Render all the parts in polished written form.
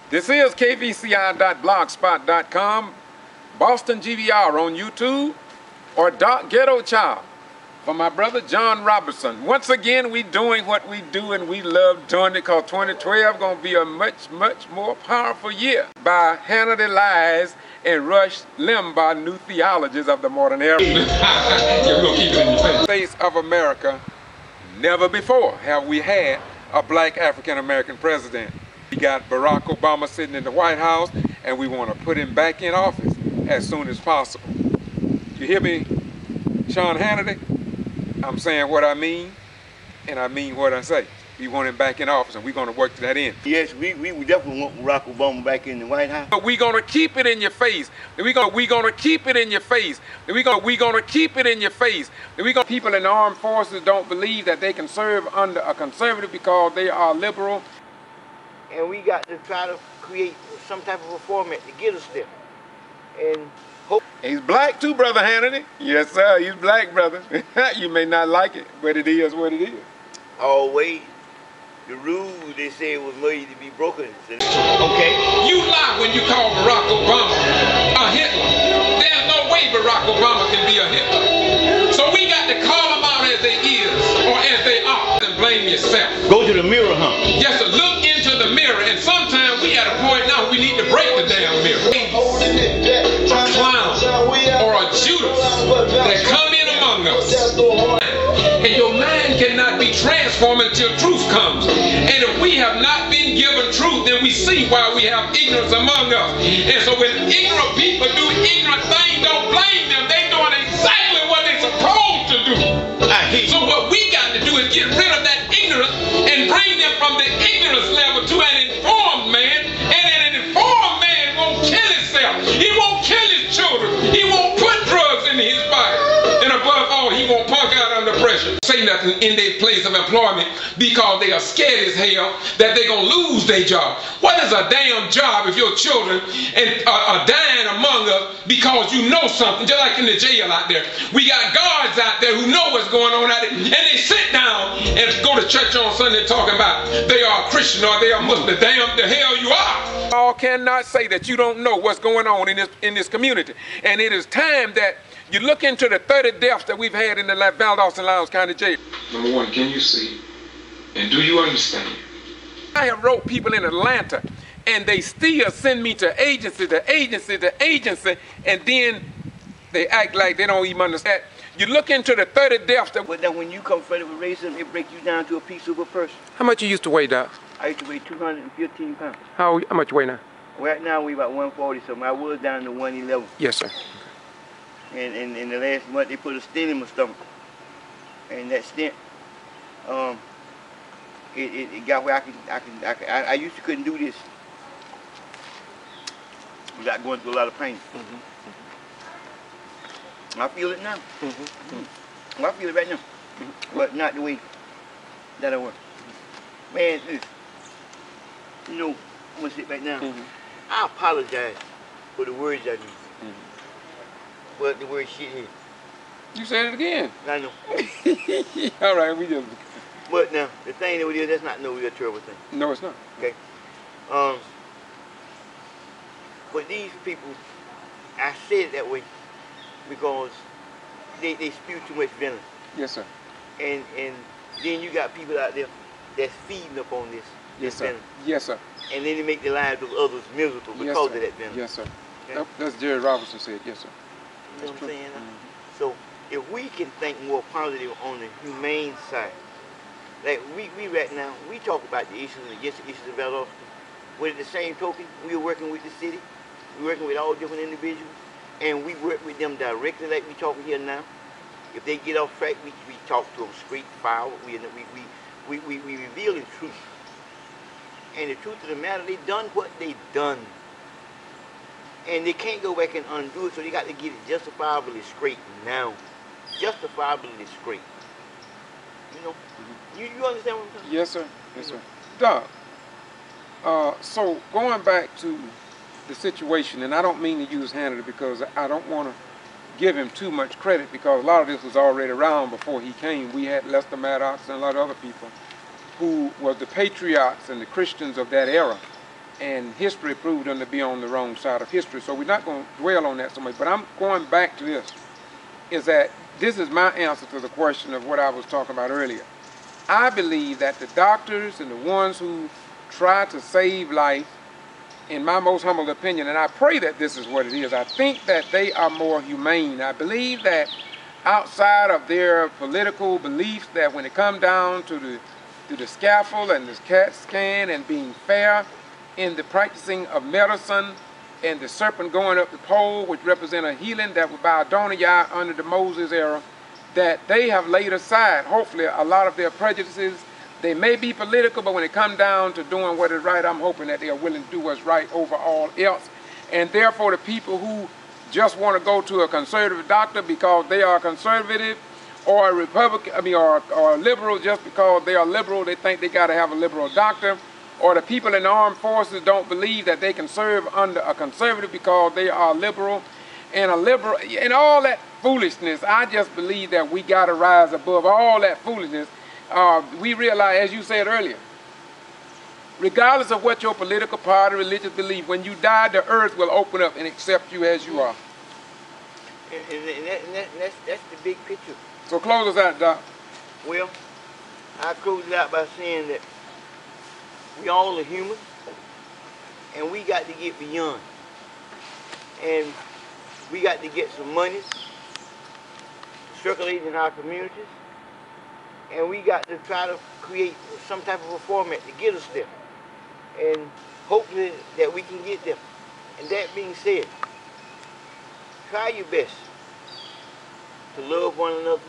This is kvci.blogspot.com, Boston G.B.R. on YouTube, or Doc Ghetto Child for my brother John Robertson. Once again, we doing what we do, and we love doing it because 2012 going to be a much more powerful year. By Hannity lies and Rush Limbaugh new theologies of the modern era. States of America, never before have we had a black African-American president. We got Barack Obama sitting in the White House, and we want to put him back in office as soon as possible. You hear me, Sean Hannity? I'm saying what I mean, and I mean what I say. We want him back in office, and we're going to work to that end. Yes, we definitely want Barack Obama back in the White House. But we're going to keep it in your face. We're going to keep it in your face. We're going to keep it in your face. People in the armed forces don't believe that they can serve under a conservative because they are liberal. And we got to try to create some type of a format to get us there. And hope. He's black too, Brother Hannity. Yes, sir, he's black, brother. You may not like it, but it is what it is. Always. The rule, they say, was made to be broken. Okay. You lie when you call Barack Obama a Hitler. There's no way Barack Obama can be a Hitler. So we got to call them out as they is, or as they are, and blame yourself. Go to the mirror, huh? Yes, sir. Look into the mirror, and sometimes we at a point now we need to break the damn mirror. A clown or a Judas that come in among us. And your mind cannot be transformed until truth comes. And if we have not been given truth, then we see why we have ignorance among us. And so when ignorant people do ignorant things, don't blame them. They're doing exactly what they're supposed to do. So what we got to do is get rid of that ignorance and bring them from the ignorance level to an informed man. And an informed man won't kill himself. He won't kill his children. He won't put drugs in his body. And above all, he won't punk out under pressure. Say nothing in their place of employment because they are scared as hell that they're going to lose their job. What is a damn job if your children are dying among us because you know something? Just like in the jail out there. We got guards out there who know what's going on out there, and they sit down and go to church on Sunday talking about they are Christian or they are Muslim. Damn the hell you are. All cannot say that you don't know what's going on in this community. And it is time that you look into the 30 deaths that we've had in the Valdosta and Lowndes County Jail. Number one, can you see? And do you understand? I have wrote people in Atlanta, and they still send me to agency, and then they act like they don't even understand. You look into the 30 deaths that... But then when you confronted with racism, it breaks you down to a piece of a person. How much you used to weigh, Doc? I used to weigh 215 pounds. How much you weigh now? Right now we about 140 something. I was down to 111. Yes, sir. And in the last month, they put a stent in my stomach. And that stent, it got where I used to couldn't do this without going through a lot of pain. I feel it now. I feel it right now. But not the way that I was. Man, you know, I'm gonna sit back now. I apologize for the words I use. But the word shit here. You said it again. I know. All right, we just... But now, the thing that we did, that's not no real terrible thing. No, it's not. Okay. But these people, I said it that way because they spew too much venom. Yes, sir. And then you got people out there that's feeding up on this venom. Yes, sir. And then they make the lives of others miserable because of that venom. Yes, sir. Okay? That's Jerry Robertson said. Yes, sir. You know what I'm saying? So if we can think more positive on the humane side, like we right now, we talk about the issues and against the issues of Valdosta, but at the same token, we're working with the city, we're working with all different individuals, and we work with them directly like we talking here now. If they get off track, we talk to them straight forward. We reveal the truth. And the truth of the matter, they done what they done. And they can't go back and undo it, so they got to get it justifiably straight now. Justifiably straight. You know? You understand what I'm saying? Yes, sir. Yes, sir. Doc, so going back to the situation, and I don't mean to use Hannity because I don't want to give him too much credit because a lot of this was already around before he came. We had Lester Maddox and a lot of other people who was the patriots and the Christians of that era and history proved them to be on the wrong side of history. So we're not going to dwell on that so much. But I'm going back to this, is that this is my answer to the question of what I was talking about earlier. I believe that the doctors and the ones who try to save life, in my most humble opinion, and I pray that this is what it is, I think that they are more humane. I believe that outside of their political beliefs, that when it comes down to the scaffold and the CAT scan and being fair in the practicing of medicine and the serpent going up the pole, which represent a healing that was by Adonijah under the Moses era, that they have laid aside, hopefully, a lot of their prejudices. They may be political, but when it comes down to doing what is right, I'm hoping that they are willing to do what's right over all else. And therefore, the people who just want to go to a conservative doctor because they are conservative, or a Republican, or a liberal just because they are liberal, they think they got to have a liberal doctor, or the people in the armed forces don't believe that they can serve under a conservative because they are liberal, and all that foolishness. I just believe that we got to rise above all that foolishness. We realize, as you said earlier, regardless of what your political party, religious belief, when you die, the earth will open up and accept you as you are. And that's the big picture. So close us out, Doc. Well, I close it out by saying that we all are human, and we got to get beyond. And we got to get some money circulating in our communities, and we got to try to create some type of a format to get us there. And hopefully that we can get there. And that being said, try your best to love one another,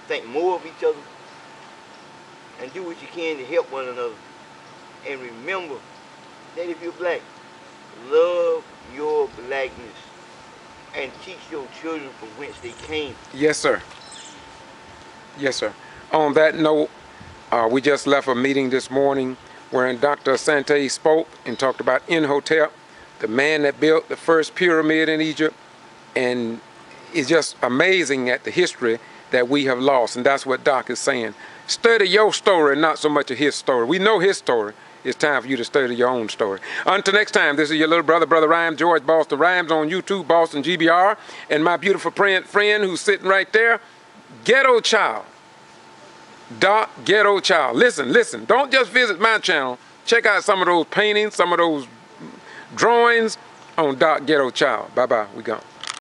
think more of each other, and do what you can to help one another. And remember that if you're black, love your blackness and teach your children from whence they came. Yes, sir. Yes, sir. On that note, we just left a meeting this morning wherein Dr. Asante spoke and talked about Imhotep, the man that built the first pyramid in Egypt, and it's just amazing at the history that we have lost, and that's what Doc is saying. Study your story, not so much of his story. We know his story. It's time for you to study your own story. Until next time, this is your little brother, Brother Rhymes, George Boston Rhymes on YouTube, Boston G.B.R., and my beautiful friend who's sitting right there, Ghetto Child. Doc Ghetto Child. Listen, don't just visit my channel. Check out some of those paintings, some of those drawings on Doc Ghetto Child. Bye-bye, we gone.